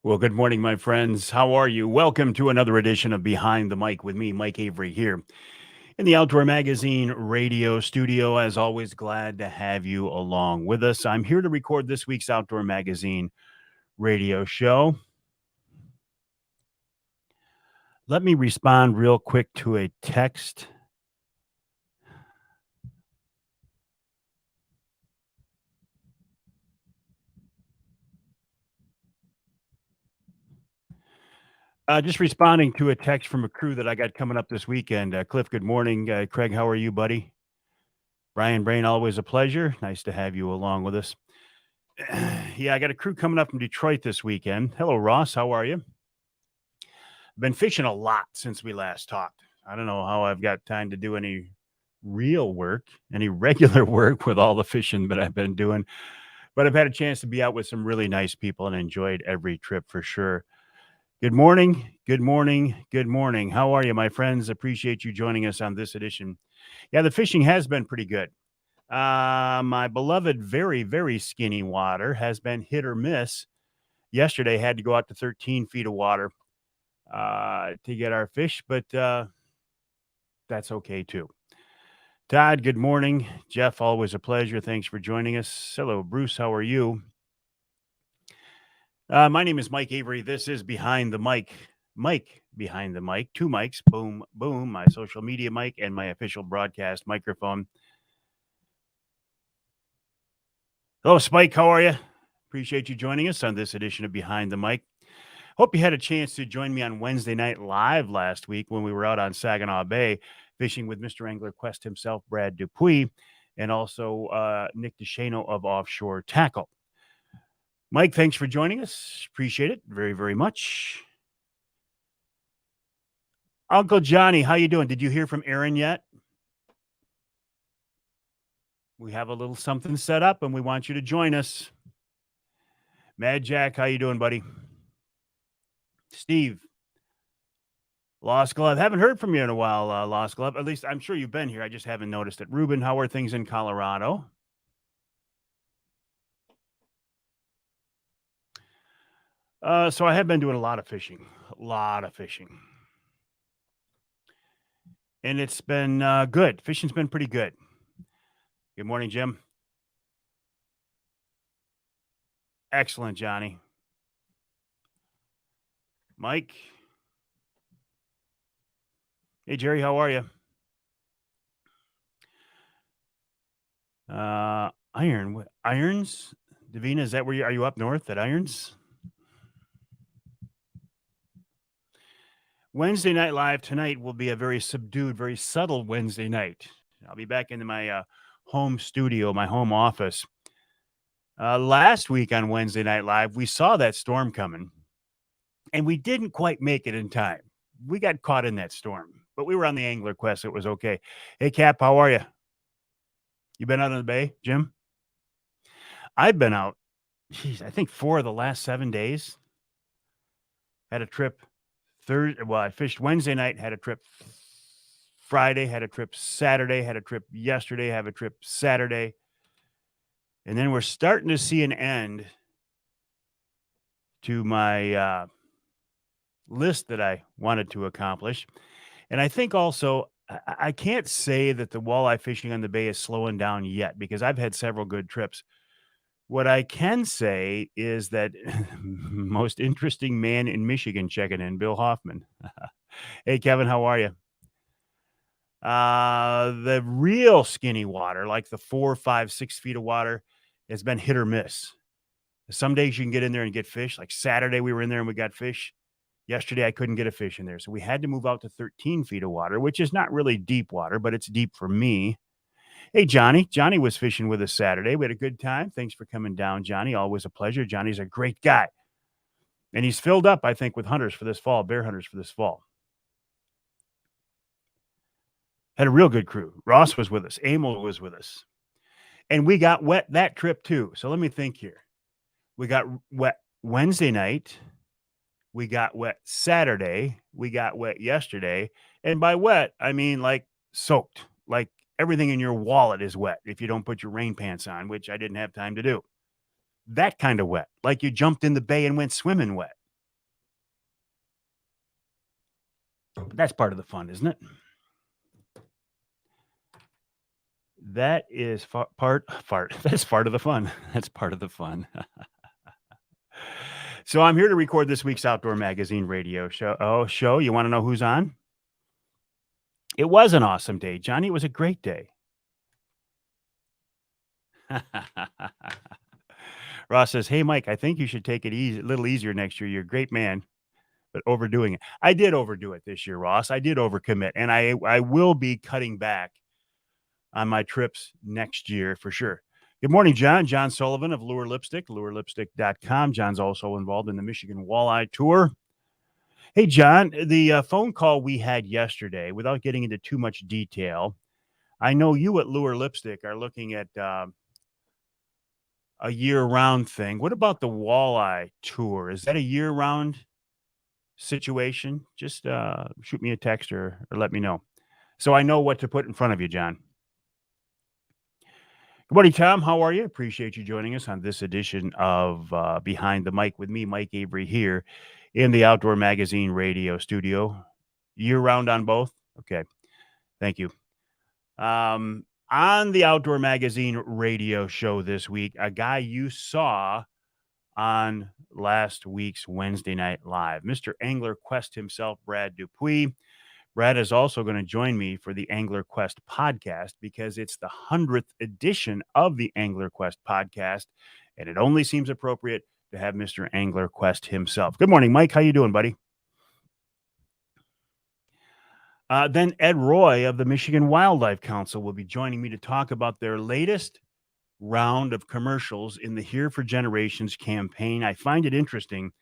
Well, good morning, my friends. How are you? Welcome to another edition of Behind the Mic with me, Mike Avery, here in the Outdoor Magazine radio studio. As always, glad to have you along with us. I'm here to record this week's Outdoor Magazine radio show. Let me respond real quick to a text. Just responding to a text from a crew that I got coming up this weekend. Cliff, good morning. Craig, how are you, buddy? Brian Brain, always a pleasure. Nice to have you along with us. Yeah, I got a crew coming up from Detroit this weekend. Hello, Ross. How are you? Been fishing a lot since we last talked. I don't know how I've got time to do any real work, any regular work with all the fishing that I've been doing, but I've had a chance to be out with some really nice people and enjoyed every trip for sure. Good morning. Good morning. Good morning. How are you, my friends? Appreciate you joining us on this edition. Yeah, the fishing has been pretty good. My beloved, very, very skinny water has been hit or miss. Yesterday, had to go out to 13 feet of water to get our fish, but that's okay too. Todd, good morning. Jeff, always a pleasure. Thanks for joining us. Hello, Bruce. How are you? My name is Mike Avery. This is Behind the Mic. Mike behind the mic. Two mics. Boom, boom. My social media mic and my official broadcast microphone. Hello, Spike. How are you? Appreciate you joining us on this edition of Behind the Mic. Hope you had a chance to join me on Wednesday Night Live last week when we were out on Saginaw Bay fishing with Mr. Angler Quest himself, Brad Dupuis, and also Nick DeShano of Offshore Tackle. Mike, thanks for joining us. Appreciate it very, very much. Uncle Johnny, how you doing? Did you hear from Aaron yet? We have a little something set up, and we want you to join us. Mad Jack, how you doing, buddy? Steve, Lost Glove. Haven't heard from you in a while, Lost Glove. At least I'm sure you've been here. I just haven't noticed it. Ruben, how are things in Colorado? So I have been doing a lot of fishing. And it's been good. Fishing's been pretty good. Good morning, Jim. Excellent, Johnny. Mike. Hey, Jerry, how are you? Irons? Davina, is that where are you up north at Irons? Wednesday Night Live tonight will be a very subdued, very subtle Wednesday night. I'll be back into my home studio, my home office. Last week on Wednesday Night Live, we saw that storm coming, and we didn't quite make it in time. We got caught in that storm, but we were on the Angler Quest. So it was okay. Hey, Cap, how are you? You been out on the bay, Jim? I've been out, I think 4 of the last 7 days. Had a trip Thursday. Well, I fished Wednesday night, had a trip Friday, had a trip Saturday, had a trip yesterday, have a trip Saturday. And then we're starting to see an end to my list that I wanted to accomplish. And I think also, I can't say that the walleye fishing on the bay is slowing down yet because I've had several good trips. What I can say is that most interesting man in Michigan checking in, Bill Hoffman. Hey, Kevin, how are you? The real skinny water, like the 4, 5, 6 feet of water, has been hit or miss. Some days you can get in there and get fish. Like Saturday, we were in there and we got fish. Yesterday, I couldn't get a fish in there. So we had to move out to 13 feet of water, which is not really deep water, but it's deep for me. Hey, Johnny. Johnny was fishing with us Saturday. We had a good time. Thanks for coming down, Johnny. Always a pleasure. Johnny's a great guy. And he's filled up, I think, with hunters for this fall, bear hunters for this fall. Had a real good crew. Ross was with us. Emil was with us. And we got wet that trip too. So let me think here. We got wet Wednesday night. We got wet Saturday. We got wet yesterday. And by wet, I mean like soaked. Like everything in your wallet is wet if you don't put your rain pants on, which I didn't have time to do. That kind of wet. Like you jumped in the bay and went swimming wet. But that's part of the fun, isn't it? That is part. That's part of the fun. That's part of the fun. So I'm here to record this week's Outdoor Magazine radio show. Oh, show. You want to know who's on? It was an awesome day, Johnny. It was a great day. Ross says, "Hey, Mike, I think you should take it easy, a little easier next year. You're a great man, but overdoing it." I did overdo it this year, Ross. I did overcommit, and I will be cutting back on my trips next year for sure. Good morning, John. John Sullivan of Lure Lipstick, lurelipstick.com. John's also involved in the Michigan Walleye Tour. Hey, John, the phone call we had yesterday, without getting into too much detail, I know you at Lure Lipstick are looking at a year-round thing. What about the Walleye Tour? Is that a year-round situation? Just shoot me a text or let me know so I know what to put in front of you, John. Good morning, Tom. How are you? Appreciate you joining us on this edition of Behind the Mic with me, Mike Avery, here in the Outdoor Magazine radio studio. Year-round on both? Okay. Thank you. On the Outdoor Magazine radio show this week, a guy you saw on last week's Wednesday Night Live, Mr. Angler Quest himself, Brad Dupuis. Brad is also going to join me for the Angler Quest podcast because it's the 100th edition of the Angler Quest podcast, and it only seems appropriate to have Mr. Angler Quest himself. Good morning, Mike. How you doing, buddy? Then Ed Roy of the Michigan Wildlife Council will be joining me to talk about their latest round of commercials in the Here for Generations campaign. I find it interesting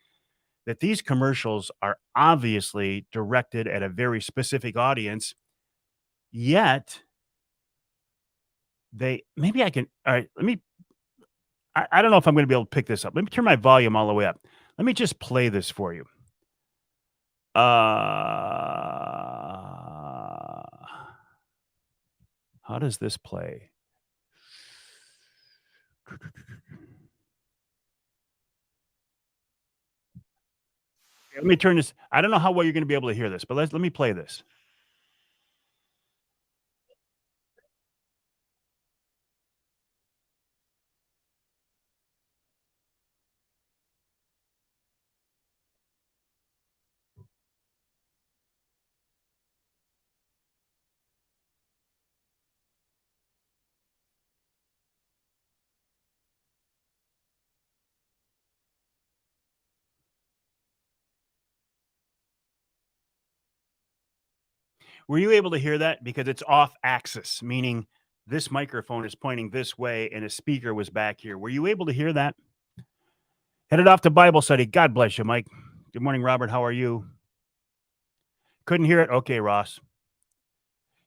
that these commercials are obviously directed at a very specific audience, yet maybe I can, all right, I don't know if I'm going to be able to pick this up. Let me turn my volume all the way up. Let me just play this for you. How does this play? Let me turn this. I don't know how well you're going to be able to hear this, but let me play this. Were you able to hear that? Because it's off axis, meaning this microphone is pointing this way and a speaker was back here. Were you able to hear that? Headed off to Bible study. God bless you, Mike. Good morning, Robert. How are you? Couldn't hear it? Okay, Ross.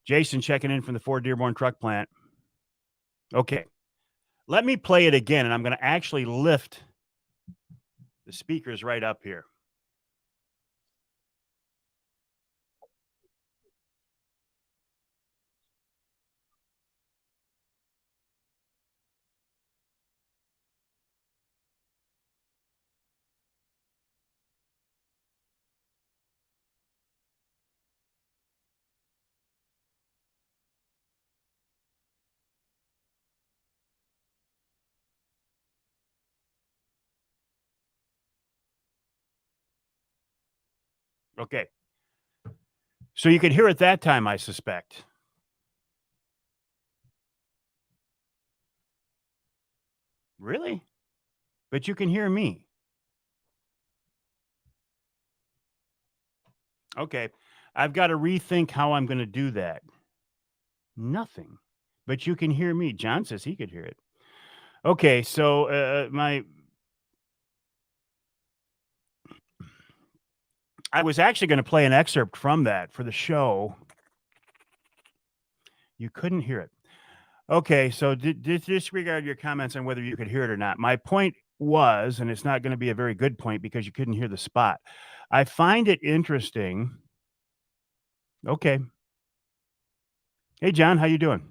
Jason checking in from the Ford Dearborn truck plant. Okay. Let me play it again, and I'm going to actually lift the speakers right up here. Okay. So you could hear it that time, I suspect. Really? But you can hear me. Okay. I've got to rethink how I'm going to do that. Nothing. But you can hear me. John says he could hear it. Okay. So I was actually going to play an excerpt from that for the show. You couldn't hear it. Okay, so disregard your comments on whether you could hear it or not. My point was, and it's not going to be a very good point because you couldn't hear the spot. I find it interesting. Okay. Hey, John, how you doing?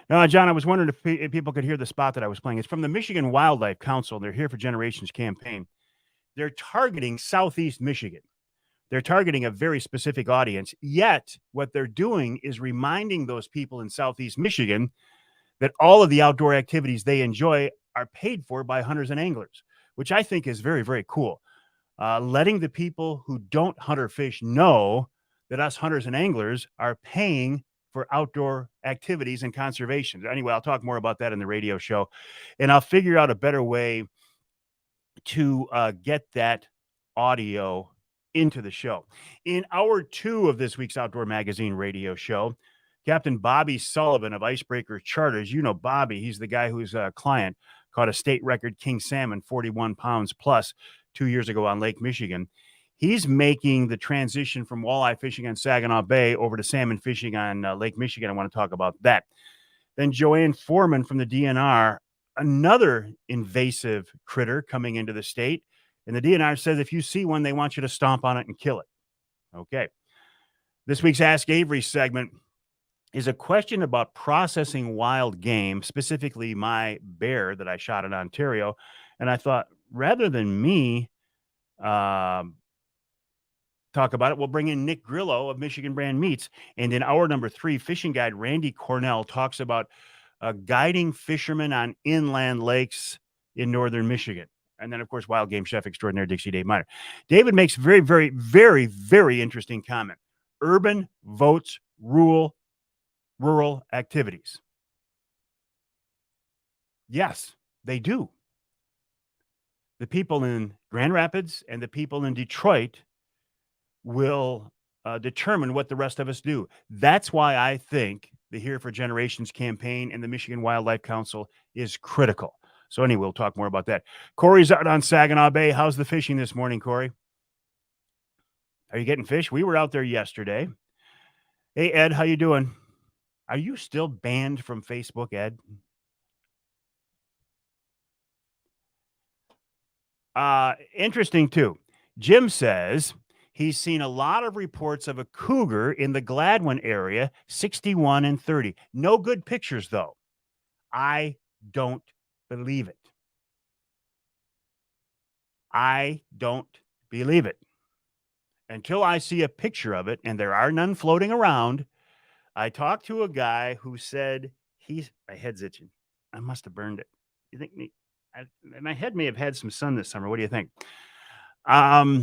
No, John, I was wondering if people could hear the spot that I was playing. It's from the Michigan Wildlife Council. They're Here for Generations campaign. They're targeting Southeast Michigan. They're targeting a very specific audience. Yet, what they're doing is reminding those people in Southeast Michigan that all of the outdoor activities they enjoy are paid for by hunters and anglers, which I think is very, very cool. Letting the people who don't hunt or fish know that us hunters and anglers are paying for outdoor activities and conservation. Anyway, I'll talk more about that in the radio show, and I'll figure out a better way to get that audio into the show. In hour 2 of this week's Outdoor Magazine radio show, Captain Bobby Sullivan of Icebreaker Charters, you know Bobby, he's the guy whose client caught a state record king salmon, 41 pounds plus, 2 years ago on Lake Michigan. He's making the transition from walleye fishing on Saginaw Bay over to salmon fishing on Lake Michigan. I want to talk about that. Then Joanne Foreman from the DNR, another invasive critter coming into the state. And the DNR says if you see one, they want you to stomp on it and kill it. Okay. This week's Ask Avery segment is a question about processing wild game, specifically my bear that I shot in Ontario. And I thought, rather than me talk about it, we'll bring in Nick Grillo of Michigan Brand Meats. And in hour number 3, fishing guide Randy Cornell talks about guiding fishermen on inland lakes in northern Michigan. And then, of course, wild game chef extraordinaire Dixie Dave Miner. David makes very, very, very, very interesting comment. Urban votes rule rural activities. Yes, they do. The people in Grand Rapids and the people in Detroit will determine what the rest of us do. That's why I think the Here for Generations campaign and the Michigan Wildlife Council is critical. So anyway, we'll talk more about that. Corey's out on Saginaw Bay. How's the fishing this morning, Corey? Are you getting fish? We were out there yesterday. Hey, Ed, how you doing? Are you still banned from Facebook, Ed? Interesting, too. Jim says he's seen a lot of reports of a cougar in the Gladwin area, 61 and 30. No good pictures, though. I don't believe it. I don't believe it. Until I see a picture of it, and there are none floating around. I talked to a guy who said my head's itching. I must have burned it. You think my head may have had some sun this summer. What do you think? A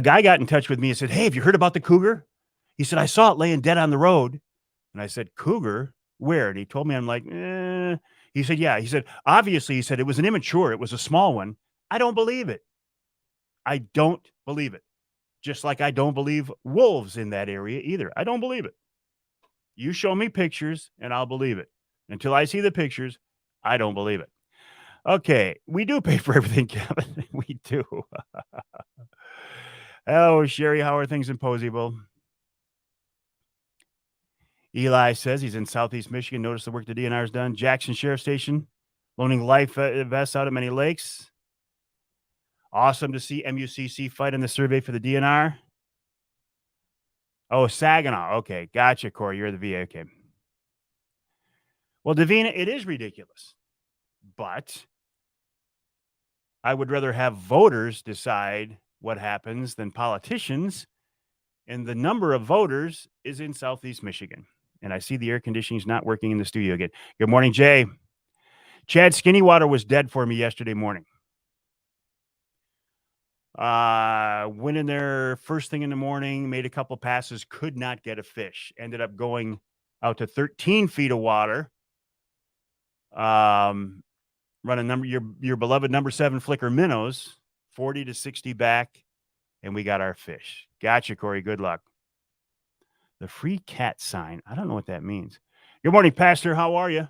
guy got in touch with me and said, hey, have you heard about the cougar? He said, I saw it laying dead on the road. And I said, cougar? Where? And he told me, I'm like, He said, yeah. He said, obviously, he said, it was an immature. It was a small one. I don't believe it. I don't believe it. Just like I don't believe wolves in that area either. I don't believe it. You show me pictures and I'll believe it. Until I see the pictures, I don't believe it. Okay. We do pay for everything, Kevin. We do. Oh, Sherry, how are things in Poseyville? Eli says he's in Southeast Michigan. Notice the work the DNR's done. Jackson Sheriff Station, loaning life vests out at many lakes. Awesome to see MUCC fight in the survey for the DNR. Oh, Saginaw. Okay. Gotcha, Corey. You're the VA. Okay. Well, Davina, it is ridiculous. But I would rather have voters decide what happens than politicians. And the number of voters is in Southeast Michigan. And I see the air conditioning is not working in the studio again. Good morning, Jay. Chad Skinnywater was dead for me yesterday morning. Went in there first thing in the morning, made a couple passes, could not get a fish. Ended up going out to 13 feet of water. Running your beloved number 7 flicker minnows, 40 to 60 back, and we got our fish. Gotcha, Corey. Good luck. The free cat sign. I don't know what that means. Good morning, Pastor. How are you?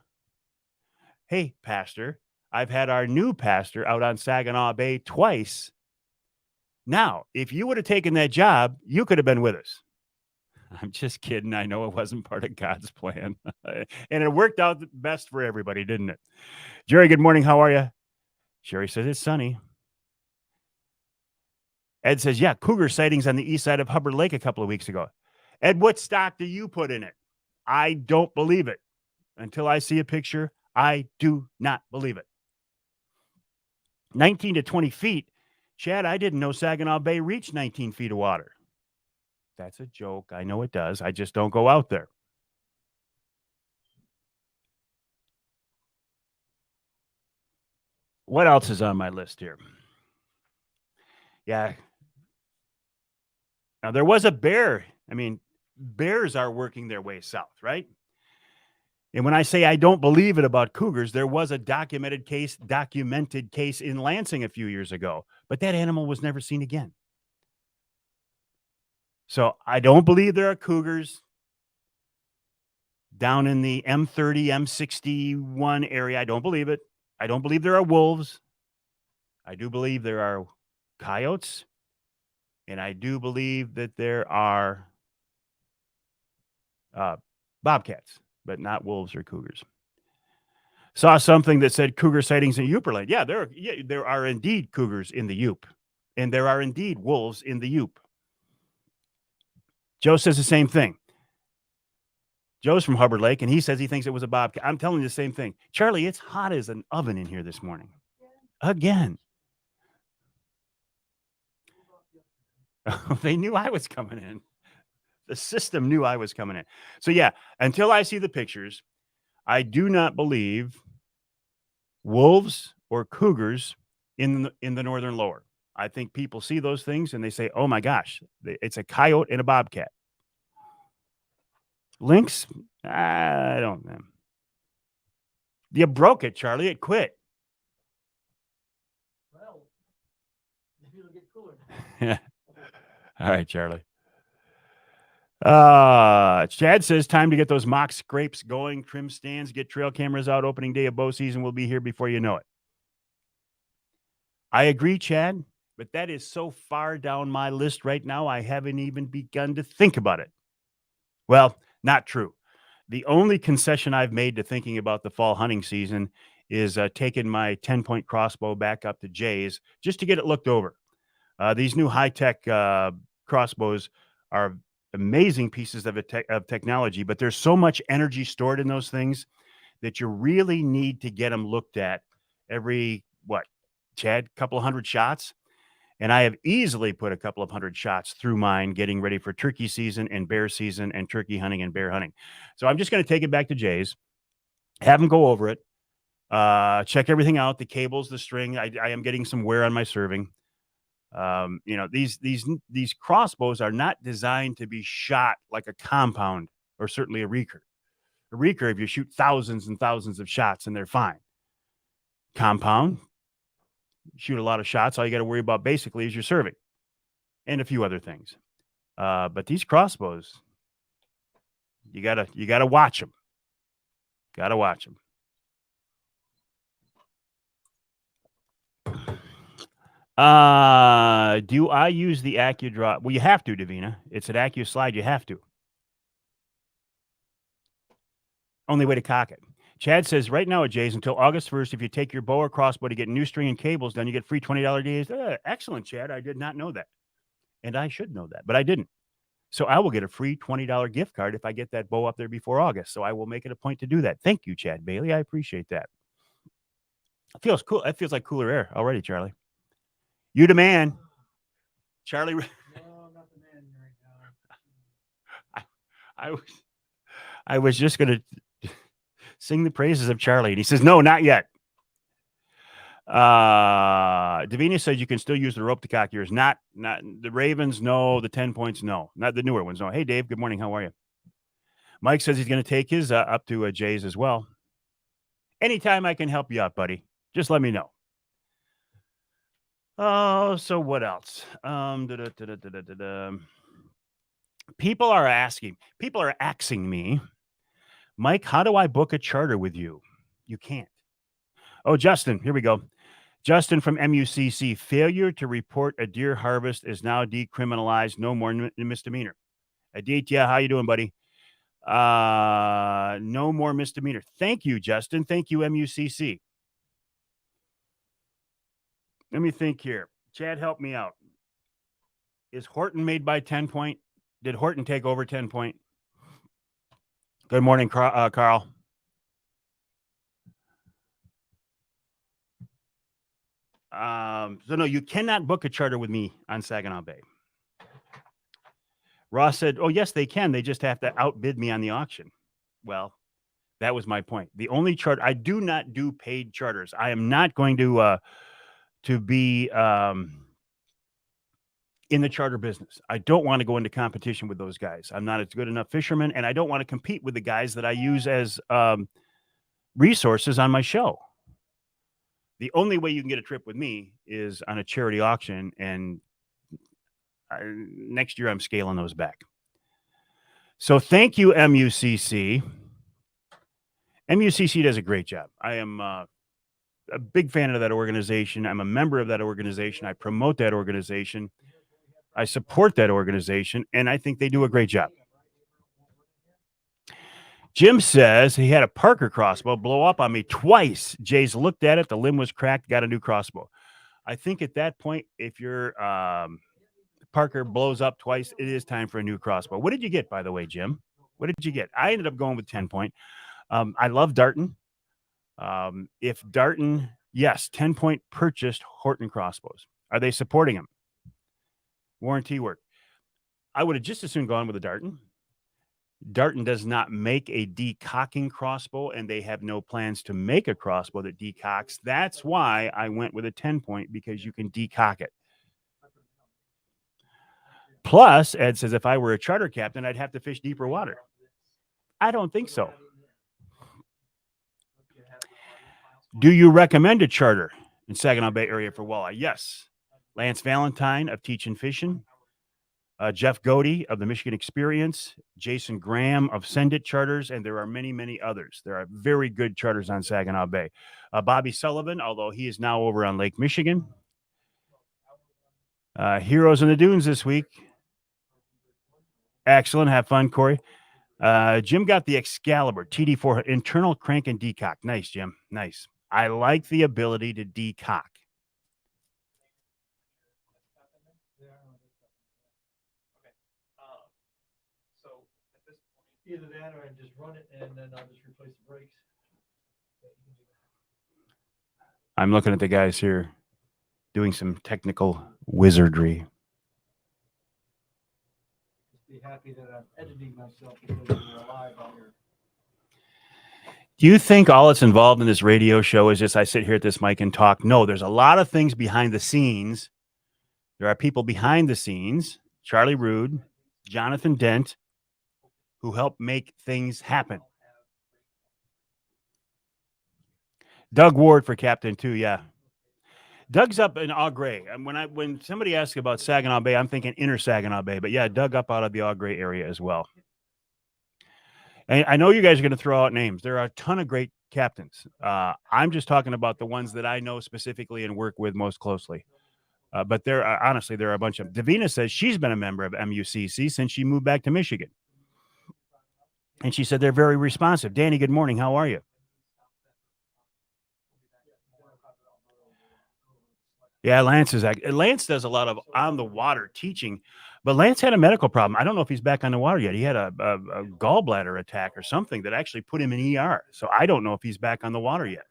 Hey, Pastor. I've had our new pastor out on Saginaw Bay twice. Now, if you would have taken that job, you could have been with us. I'm just kidding. I know it wasn't part of God's plan. And it worked out best for everybody, didn't it? Jerry, good morning. How are you? Sherry says it's sunny. Ed says, yeah, cougar sightings on the east side of Hubbard Lake a couple of weeks ago. Ed, what stock do you put in it? I don't believe it. Until I see a picture, I do not believe it. 19 to 20 feet. Chad, I didn't know Saginaw Bay reached 19 feet of water. That's a joke. I know it does. I just don't go out there. What else is on my list here? Yeah. Now, there was a bear. I mean, bears are working their way south, right? And when I say I don't believe it about cougars, there was a documented case in Lansing a few years ago, but that animal was never seen again. So I don't believe there are cougars down in the M30, M61 area. I don't believe it. I don't believe there are wolves. I do believe there are coyotes. And I do believe that there are bobcats, but not wolves or cougars. Saw something that said cougar sightings in Yooperland. Yeah, there are indeed cougars in the Yoop, and there are indeed wolves in the Yoop. Joe says the same thing. Joe's from Hubbard Lake, and he says he thinks it was a bobcat. I'm telling you the same thing. Charlie, it's hot as an oven in here this morning. Again. They knew I was coming in. The system knew I was coming in. So, yeah, until I see the pictures, I do not believe wolves or cougars in the northern lower. I think people see those things and they say, oh, my gosh, it's a coyote and a bobcat. Lynx? I don't know. You broke it, Charlie. It quit. Well, maybe it'll get cooler. All right, Charlie. Chad says time to get those mock scrapes going, trim stands, get trail cameras out. Opening day of bow season will be here before you know it. I agree, Chad, but that is so far down my list right now, I haven't even begun to think about it. Well, not true. The only concession I've made to thinking about the fall hunting season is taking my 10-point crossbow back up to Jay's just to get it looked over. These new high-tech crossbows are amazing pieces of technology, but there's so much energy stored in those things that you really need to get them looked at every, Chad, couple of hundred shots. And I have easily put a couple of hundred shots through mine getting ready for turkey season and bear season and turkey hunting and bear hunting. So I'm just going to take it back to Jay's, have them go over it, check everything out, the cables, the string. I am getting some wear on my serving. These crossbows are not designed to be shot like a compound or certainly a recurve. A recurve, you shoot thousands and thousands of shots and they're fine. Compound, shoot a lot of shots. All you got to worry about basically is your serving and a few other things. But these crossbows, you gotta watch them. Gotta watch them. Do I use the AccuDraw? Well, you have to, Davina. It's an AccuSlide. You have to. Only way to cock it. Chad says right now at Jay's until August 1st, if you take your bow or crossbow to get new string and cables done, you get free $20 days. Excellent, Chad. I did not know that. And I should know that, but I didn't. So I will get a free $20 gift card if I get that bow up there before August. So I will make it a point to do that. Thank you, Chad Bailey. I appreciate that. It feels cool. It feels like cooler air already, Charlie. You the man. Charlie. No, I'm not the man right now. I was just going to sing the praises of Charlie. And he says, no, not yet. Davina says you can still use the rope to cock yours. Not the Ravens, no. The 10 points, no. Not the newer ones, no. Hey, Dave, good morning. How are you? Mike says he's going to take his up to Jay's as well. Anytime I can help you out, buddy, just let me know. Oh, so what else? People are asking me, Mike, how do I book a charter with you? You can't. Oh, Justin, here we go. Justin from MUCC, failure to report a deer harvest is now decriminalized. No more misdemeanor. Aditya, how you doing, buddy? No more misdemeanor. Thank you, Justin. Thank you, MUCC. Let me think here. Chad, help me out. Is Horton made by 10 Point? Did Horton take over 10 Point? Good morning, Carl. So no, you cannot book a charter with me on Saginaw Bay. Ross said, oh, yes, they can. They just have to outbid me on the auction. Well, that was my point. The only charter, I do not do paid charters. I am not going to be in the charter business. I don't want to go into competition with those guys. I'm not a good enough fisherman, and I don't want to compete with the guys that I use as resources on my show. The only way you can get a trip with me is on a charity auction, and next year I'm scaling those back. So thank you, MUCC. MUCC does a great job. I am a big fan of that organization. I'm a member of that organization. I promote that organization. I support that organization, and I think they do a great job. Jim says he had a Parker crossbow blow up on me twice. Jay's looked at it. The limb was cracked, got a new crossbow. I think at that point, if your Parker blows up twice, it is time for a new crossbow. What did you get, by the way, Jim? What did you get? I ended up going with 10-point. I love Darton. If Darton, yes, 10-point purchased Horton crossbows. Are they supporting him? Warranty work. I would have just as soon gone with a Darton. Darton does not make a decocking crossbow, and they have no plans to make a crossbow that decocks. That's why I went with a 10-point, because you can decock it. Plus, Ed says, if I were a charter captain, I'd have to fish deeper water. I don't think so. Do you recommend a charter in Saginaw Bay area for walleye? Yes. Lance Valentine of Teachin' Fishin', Jeff Godey of the Michigan Experience, Jason Graham of Send It Charters, and there are many, many others. There are very good charters on Saginaw Bay. Bobby Sullivan, although he is now over on Lake Michigan. Heroes in the Dunes this week. Excellent. Have fun, Corey. Jim got the Excalibur TD4 internal crank and decock. Nice, Jim. Nice. I like the ability to decock. Either that or I just run it and then I'll just replace the brakes. I'm looking at the guys here doing some technical wizardry. Just be happy that I'm editing myself because we're alive out here. Do you think all that's involved in this radio show is just I sit here at this mic and talk? No, there's a lot of things behind the scenes. There are people behind the scenes, Charlie Rude, Jonathan Dent, who help make things happen. Doug Ward for captain too, yeah. Doug's up in Au Gres. And when somebody asks about Saginaw Bay, I'm thinking inner Saginaw Bay. But yeah, Doug up out of the Au Gres area as well. And I know you guys are going to throw out names. There are a ton of great captains. I'm just talking about the ones that I know specifically and work with most closely. But there are, honestly, there are a bunch of them. Davina says she's been a member of MUCC since she moved back to Michigan. And she said they're very responsive. Danny, good morning. How are you? Yeah, Lance does a lot of on the water teaching, but Lance had a medical problem. I don't know if he's back on the water yet. He had a gallbladder attack or something that actually put him in ER. So I don't know if he's back on the water yet.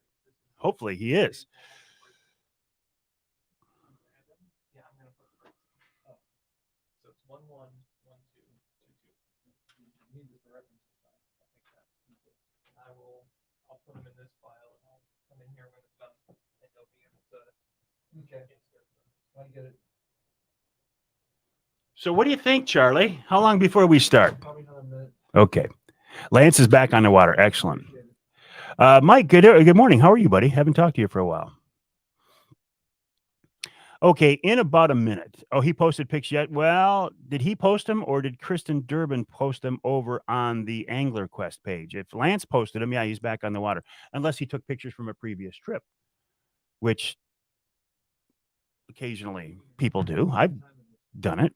Hopefully he is. Okay. I get it. So what do you think, Charlie? How long before we start? Probably another minute. Okay. Lance is back on the water. Excellent. Mike, good morning. How are you, buddy? Haven't talked to you for a while. Okay, in about a minute. Oh, he posted pics yet? Well, did he post them or did Kristen Durbin post them over on the Angler Quest page? If Lance posted them, yeah, he's back on the water. Unless he took pictures from a previous trip, which occasionally people do. I've done it.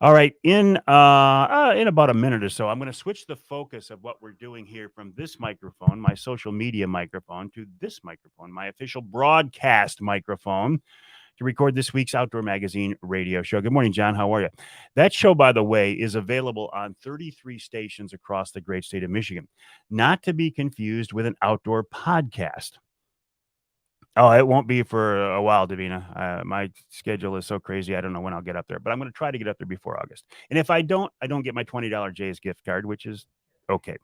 All right, in about a minute or so, I'm going to switch the focus of what we're doing here from this microphone, my social media microphone, to this microphone, my official broadcast microphone, to record this week's Outdoor Magazine radio show. Good morning, John. How are you? That show, by the way, is available on 33 stations across the great state of Michigan, not to be confused with an outdoor podcast. Oh, it won't be for a while, Davina. My schedule is so crazy. I don't know when I'll get up there, but I'm going to try to get up there before August. And if I don't get my $20 Jay's gift card, which is okay.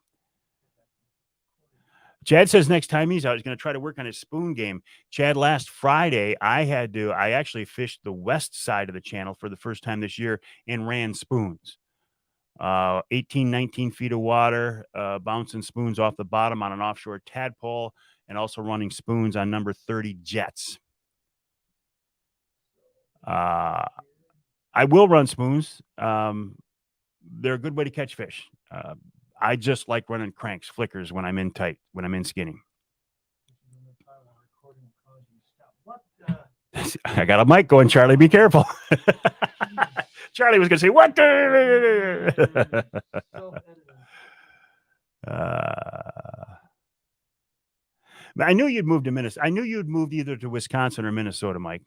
Chad says next time he's out, he's going to try to work on his spoon game. Chad, last Friday, I actually fished the west side of the channel for the first time this year and ran spoons. 18, 19 feet of water, bouncing spoons off the bottom on an offshore tadpole, and also running spoons on number 30 jets. I will run spoons. They're a good way to catch fish. I just like running cranks, flickers when I'm in tight, when I'm in skinning. I got a mic going, Charlie. Be careful. Charlie was going to say, what? I knew you'd moved to Minnesota. I knew you'd moved either to Wisconsin or Minnesota, Mike.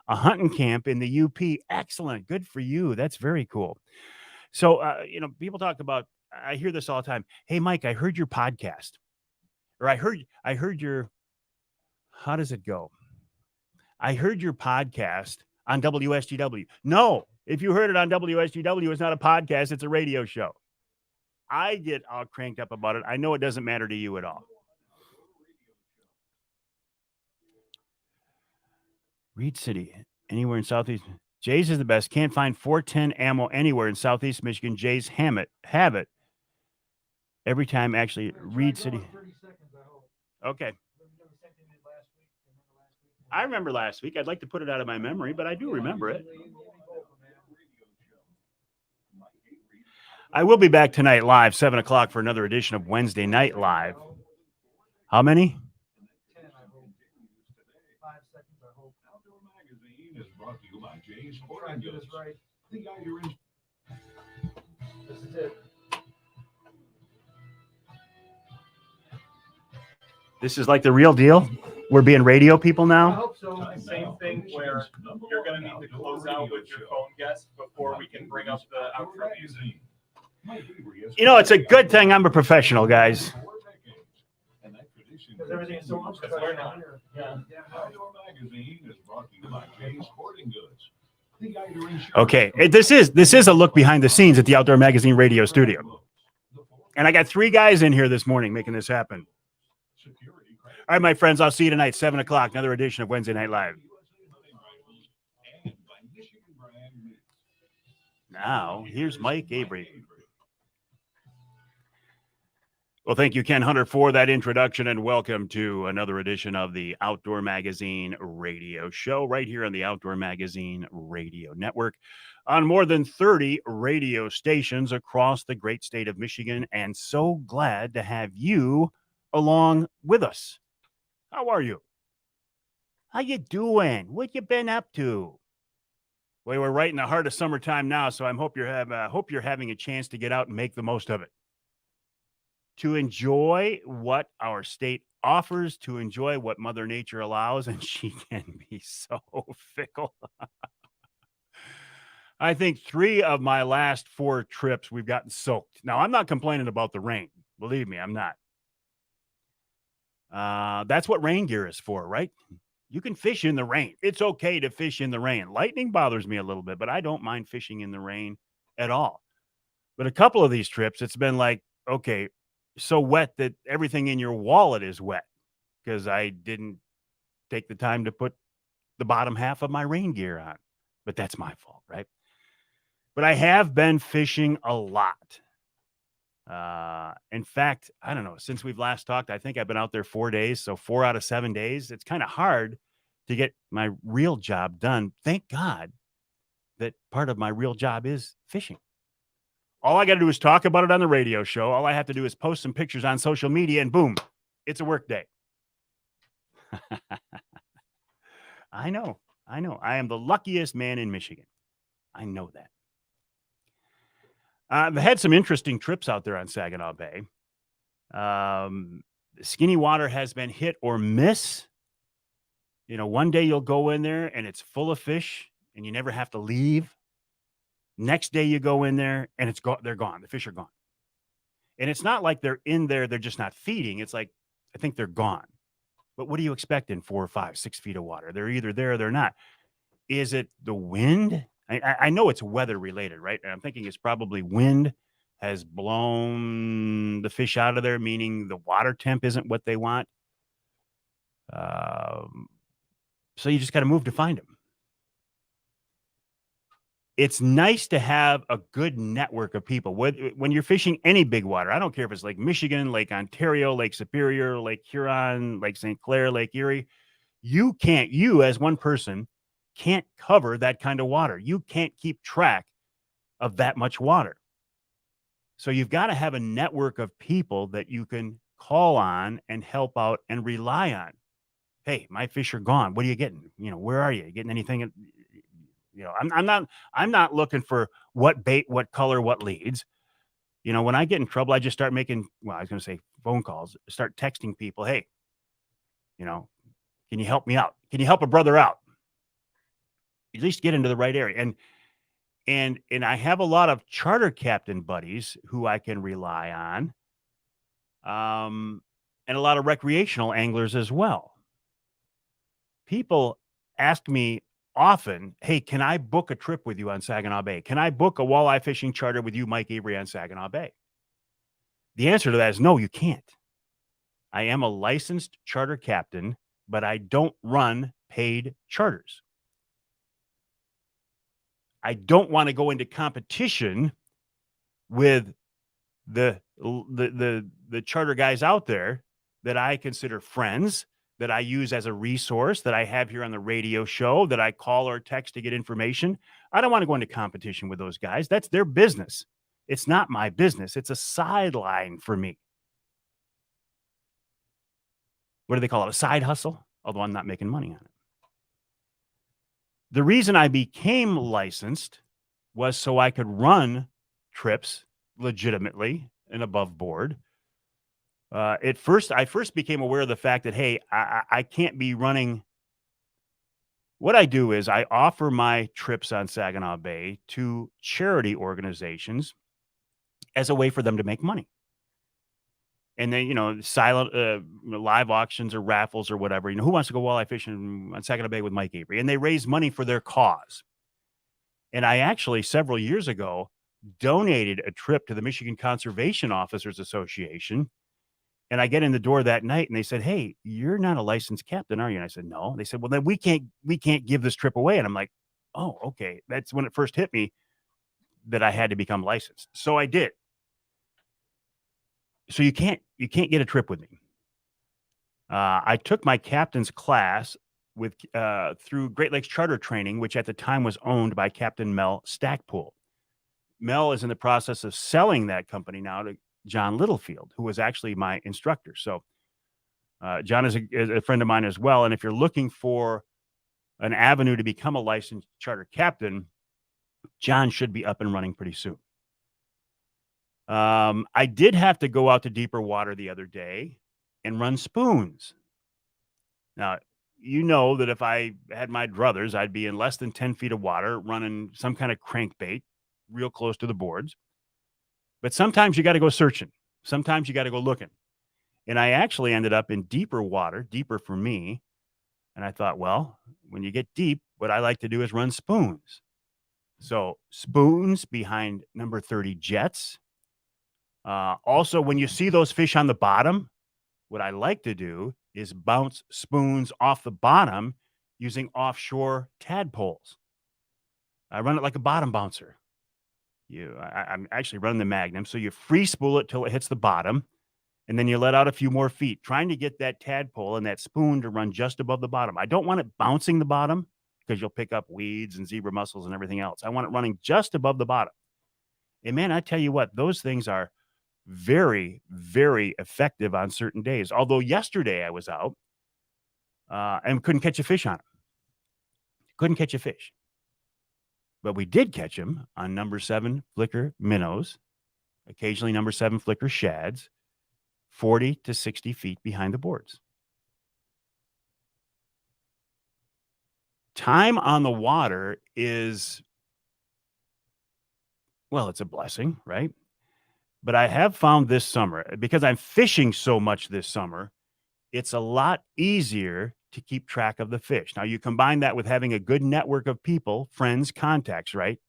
A hunting camp in the UP. Excellent. Good for you. That's very cool. So, people talk about, I hear this all the time. Hey, Mike, I heard your podcast. Or I heard your, how does it go? I heard your podcast on WSGW. No, if you heard it on WSGW, it's not a podcast. It's a radio show. I get all cranked up about it. I know it doesn't matter to you at all. Reed City, anywhere in Southeast. Jay's is the best. Can't find 410 ammo anywhere in Southeast Michigan. Jay's have it every time. Actually, Reed City. Okay. I remember last week. I'd like to put it out of my memory, but I do remember it. I will be back tonight live, 7 o'clock, for another edition of Wednesday Night Live. How many? 10, I hope. 5 seconds, I hope. Outdoor Magazine is brought to you by Jay's Sporting Goods. Right. This is it. This is like the real deal? We're being radio people I now? hope so. Same thing where you're going to need to close out with your phone guest before we can bring up the outro music. It's a good thing I'm a professional, guys. Because everything is so much Because we're not. Yeah. Outdoor Magazine is brought to you by Jay's Sporting Goods. Okay, this is a look behind the scenes at the Outdoor Magazine radio studio. And I got 3 guys in here this morning making this happen. All right, my friends, I'll see you tonight, 7 o'clock, another edition of Wednesday Night Live. Now, here's Mike Avery. Well, thank you, Ken Hunter, for that introduction, and welcome to another edition of the Outdoor Magazine radio show right here on the Outdoor Magazine Radio Network on more than 30 radio stations across the great state of Michigan, and so glad to have you along with us. How are you? How you doing? What you been up to? Well, we're right in the heart of summertime now, so I hope you're having a chance to get out and make the most of it. To enjoy what our state offers, to enjoy what Mother Nature allows, and she can be so fickle. I think 3 of my last 4 trips we've gotten soaked. Now, I'm not complaining about the rain. Believe me, I'm not. That's what rain gear is for, right? You can fish in the rain. It's okay to fish in the rain. Lightning bothers me a little bit, but I don't mind fishing in the rain at all. But a couple of these trips, it's been like, okay, so wet that everything in your wallet is wet because I didn't take the time to put the bottom half of my rain gear on. But that's my fault, right? But I have been fishing a lot. In fact, I don't know, since we've last talked, I think I've been out there 4 days. So 4 out of 7 days. It's kind of hard to get my real job done. Thank God that part of my real job is fishing. All I got to do is talk about it on the radio show. All I have to do is post some pictures on social media and boom, it's a work day. I know. I am the luckiest man in Michigan. I know that. I've had some interesting trips out there on Saginaw Bay. Skinny water has been hit or miss. One day you'll go in there and it's full of fish and you never have to leave. Next day you go in there and they're gone. The fish are gone. And it's not like they're in there, they're just not feeding. It's like, I think they're gone. But what do you expect in 4 or 5, 6 feet of water? They're either there or they're not. Is it the wind? I know it's weather related, right? And I'm thinking it's probably wind has blown the fish out of there, meaning the water temp isn't what they want. Um, so you just got to move to find them. It's nice to have a good network of people. When you're fishing any big water, I don't care if it's Lake Michigan, Lake Ontario, Lake Superior, Lake Huron, Lake St. Clair, Lake Erie, you as one person can't cover that kind of water. You can't keep track of that much water. So you've got to have a network of people that you can call on and help out and rely on. Hey, my fish are gone. What are you getting? Where are you getting anything? I'm not looking for what bait, what color, what leads. When I get in trouble, I just start making, I was going to say phone calls, start texting people. Hey, can you help me out? Can you help a brother out? At least get into the right area. And I have a lot of charter captain buddies who I can rely on. And a lot of recreational anglers as well. People ask me often, hey, can I book a trip with you on Saginaw Bay? Can I book a walleye fishing charter with you, Mike Avery, on Saginaw Bay? The answer to that is no, you can't. I am a licensed charter captain, but I don't run paid charters. I don't want to go into competition with the charter guys out there that I consider friends, that I use as a resource, that I have here on the radio show, that I call or text to get information. I don't want to go into competition with those guys. That's their business. It's not my business. It's a sideline for me. What do they call it? A side hustle? Although I'm not making money on it. The reason I became licensed was so I could run trips legitimately and above board. I first became aware of the fact that, hey, I can't be running. What I do is I offer my trips on Saginaw Bay to charity organizations as a way for them to make money. And then, silent live auctions or raffles or whatever, who wants to go walleye fishing on Saginaw Bay with Mike Avery? And they raise money for their cause. And I actually, several years ago, donated a trip to the Michigan Conservation Officers Association. And I get in the door that night and they said, hey, you're not a licensed captain, are you? And I said, no. They said, well, then we can't give this trip away. And I'm like, oh, okay. That's when it first hit me that I had to become licensed. So I did. So you can't get a trip with me. I took my captain's class through Great Lakes Charter Training, which at the time was owned by Captain Mel Stackpool. Mel is in the process of selling that company now to John Littlefield, who was actually my instructor. So John is a friend of mine as well. And if you're looking for an avenue to become a licensed charter captain, John should be up and running pretty soon. I did have to go out to deeper water the other day and run spoons. Now, that if I had my druthers, I'd be in less than 10 feet of water running some kind of crankbait real close to the boards. But sometimes you got to go searching. Sometimes you got to go looking. And I actually ended up in deeper water, deeper for me. And I thought, well, when you get deep, what I like to do is run spoons. So spoons behind number 30 jets. Also, when you see those fish on the bottom, what I like to do is bounce spoons off the bottom using offshore tadpoles. I run it like a bottom bouncer. I'm actually running the Magnum. So you free spool it till it hits the bottom, and then you let out a few more feet, trying to get that tadpole and that spoon to run just above the bottom. I don't want it bouncing the bottom because you'll pick up weeds and zebra mussels and everything else. I want it running just above the bottom. And man, I tell you what, those things are very, very effective on certain days. Although yesterday I was out and couldn't catch a fish on them. Couldn't catch a fish. But we did catch them on number 7 flicker minnows, occasionally number 7 flicker shads, 40 to 60 feet behind the boards. Time on the water is, well, it's a blessing, right? But I have found this summer, because I'm fishing so much this summer, it's a lot easier to keep track of the fish. Now, you combine that with having a good network of people, friends, contacts, right?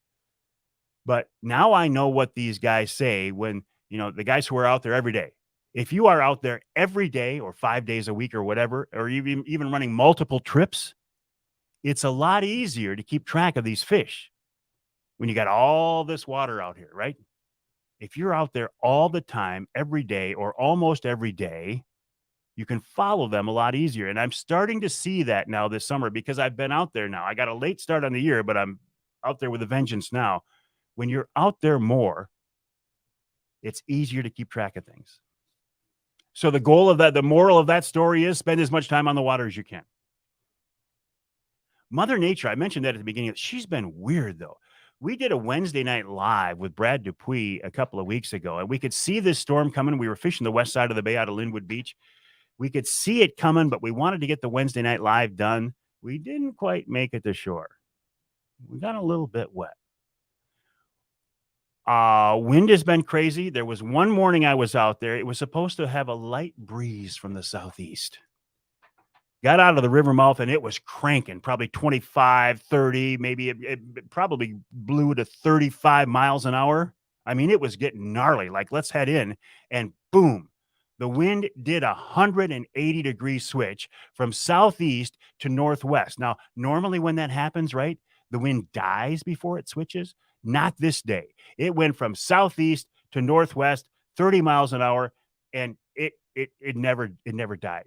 But now I know what these guys say when, the guys who are out there every day. If you are out there every day or 5 days a week or whatever, or even running multiple trips, it's a lot easier to keep track of these fish when you got all this water out here, right? If you're out there all the time, every day or almost every day, you can follow them a lot easier. And I'm starting to see that now this summer because I've been out there now. I got a late start on the year, but I'm out there with a vengeance now. When you're out there more, it's easier to keep track of things. So the moral of that story is spend as much time on the water as you can. Mother Nature, I mentioned that at the beginning. She's been weird, though. We did a Wednesday night live with Brad Dupuis a couple of weeks ago, and we could see this storm coming. We were fishing the west side of the bay out of Linwood Beach. We could see it coming, but we wanted to get the Wednesday night live done. We didn't quite make it to shore. We got a little bit wet. Wind has been crazy. There was one morning I was out there. It was supposed to have a light breeze from the southeast. Got out of the river mouth and it was cranking, probably 25, 30, maybe it probably blew to 35 miles an hour. I mean, it was getting gnarly. Like, let's head in, and boom, the wind did a 180-degree switch from southeast to northwest. Now, normally when that happens, right, the wind dies before it switches. Not this day. It went from southeast to northwest, 30 miles an hour, and it never died.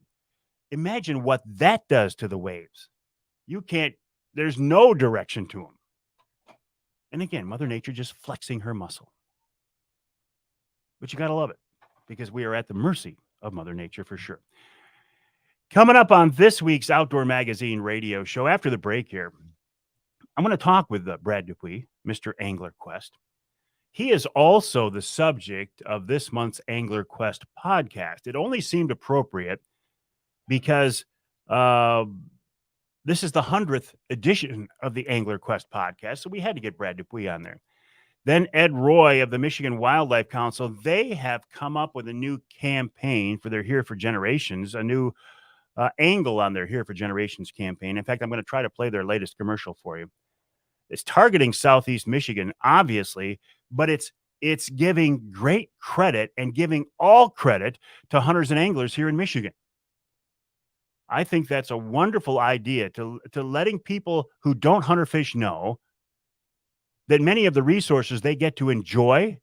Imagine what that does to the waves. There's no direction to them. And again, Mother Nature just flexing her muscle. But you got to love it because we are at the mercy of Mother Nature for sure. Coming up on this week's Outdoor Magazine radio show after the break here, I'm going to talk with Brad Dupuis, Mr. Angler Quest. He is also the subject of this month's Angler Quest podcast. It only seemed appropriate because this is the 100th edition of the Angler Quest podcast, so we had to get Brad Dupuis on there. Then Ed Roy of the Michigan Wildlife Council, they have come up with a new campaign for their Here for Generations, a new angle on their Here for Generations campaign. In fact, I'm going to try to play their latest commercial for you. It's targeting Southeast Michigan, obviously, but it's giving great credit and giving all credit to hunters and anglers here in Michigan. I think that's a wonderful idea to letting people who don't hunt or fish know that many of the resources they get to enjoy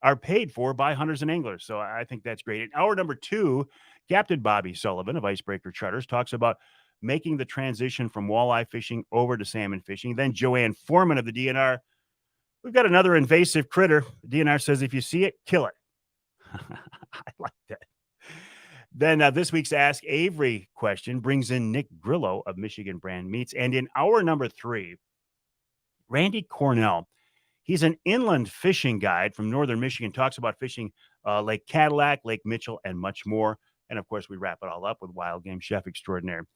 are paid for by hunters and anglers. So I think that's great. In hour number 2, Captain Bobby Sullivan of Icebreaker Charters talks about making the transition from walleye fishing over to salmon fishing. Then Joanne Foreman of the DNR. We've got another invasive critter. The DNR says if you see it, kill it. I like that. Then this week's Ask Avery question brings in Nick Grillo of Michigan Brand Meats. And in hour number 3, Randy Cornell, he's an inland fishing guide from northern Michigan, talks about fishing Lake Cadillac, Lake Mitchell, and much more. And, of course, we wrap it all up with wild game chef extraordinaire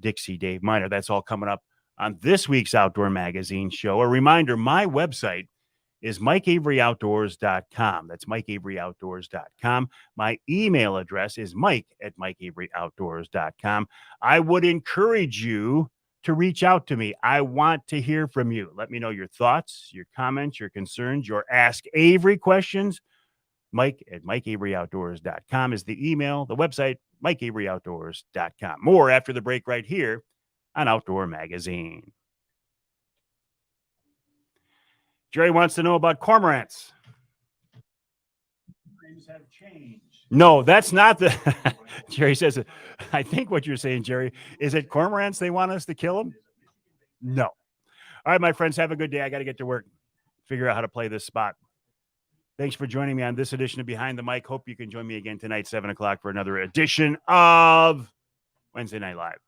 Dixie Dave Miner. That's all coming up on this week's Outdoor Magazine show. A reminder, my website is MikeAveryOutdoors.com. That's MikeAveryOutdoors.com. My email address is Mike@MikeAveryOutdoors.com. I would encourage you to reach out to me. I want to hear from you. Let me know your thoughts, your comments, your concerns, your Ask Avery questions. Mike@MikeAveryOutdoors.com is the email. The website, MikeAveryOutdoors.com. More after the break right here on Outdoor Magazine. Jerry wants to know about cormorants. Things have changed. No, that's not the... Jerry says, I think what you're saying, Jerry, is it cormorants they want us to kill them? No. All right, my friends, have a good day. I got to get to work, figure out how to play this spot. Thanks for joining me on this edition of Behind the Mic. Hope you can join me again tonight, 7 o'clock, for another edition of Wednesday Night Live.